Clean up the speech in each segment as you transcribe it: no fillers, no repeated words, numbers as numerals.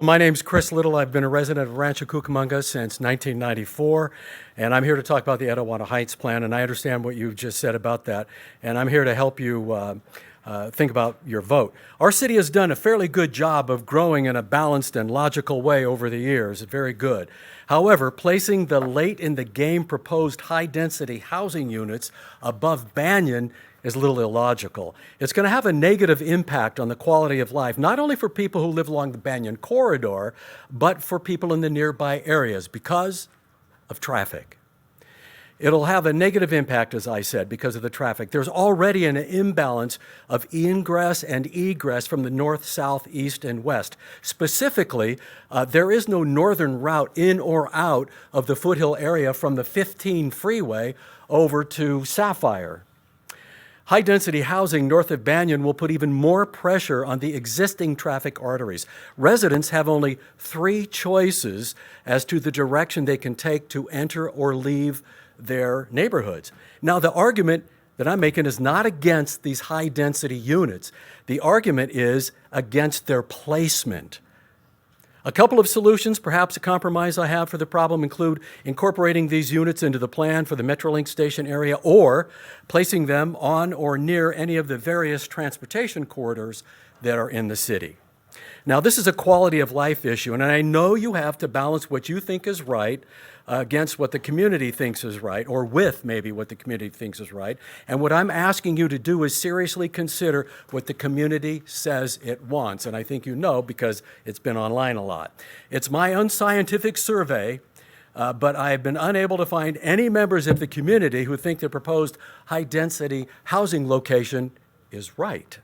My name's Chris Little. I've been a resident of Rancho Cucamonga since 1994, and I'm here to talk about the Etijuana Heights plan, and I understand what you just said about that, and I'm here to help you think about your vote. Our city has done a fairly good job of growing in a balanced and logical way over the years, very good. However, placing the late-in-the-game proposed high-density housing units above Banyan is a little illogical. It's going to have a negative impact on the quality of life, not only for people who live along the Banyan corridor, but for people in the nearby areas because of traffic. It'll have a negative impact, as I said, because of the traffic. There's already an imbalance of ingress and egress from the north, south, east, and west. Specifically, there is no northern route in or out of the Foothill area from the 15 freeway over to Sapphire. High-density housing north of Banyan will put even more pressure on the existing traffic arteries. Residents have only 3 choices as to the direction they can take to enter or leave their neighborhoods. Now, the argument that I'm making is not against these high-density units. The argument is against their placement. A couple of solutions, perhaps a compromise I have for the problem, include incorporating these units into the plan for the Metrolink station area or placing them on or near any of the various transportation corridors that are in the city. Now, this is a quality of life issue, and I know you have to balance what you think is right against what the community thinks is right, or with maybe what the community thinks is right. And what I'm asking you to do is seriously consider what the community says it wants. And I think you know because it's been online a lot. It's my unscientific survey, but I have been unable to find any members of the community who think the proposed high-density housing location is right.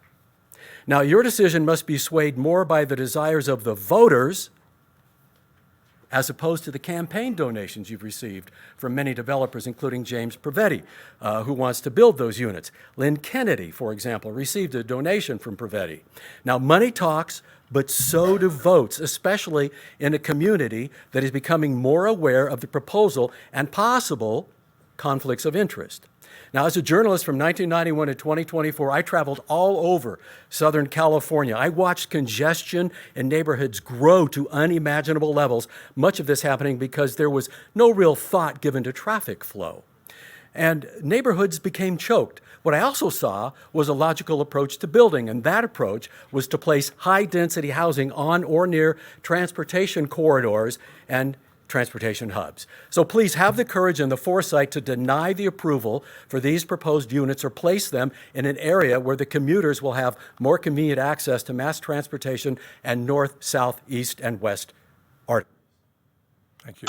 Now, your decision must be swayed more by the desires of the voters as opposed to the campaign donations you've received from many developers, including James Prevetti, who wants to build those units. Lynn Kennedy, for example, received a donation from Prevetti. Now, money talks, but so do votes, especially in a community that is becoming more aware of the proposal and possible conflicts of interest. Now, as a journalist from 1991 to 2024, I traveled all over Southern California. I watched congestion in neighborhoods grow to unimaginable levels, much of this happening because there was no real thought given to traffic flow. And neighborhoods became choked. What I also saw was a logical approach to building, and that approach was to place high-density housing on or near transportation corridors and transportation hubs. So please have the courage and the foresight to deny the approval for these proposed units or place them in an area where the commuters will have more convenient access to mass transportation and north, south, east, and west arteries. Thank you.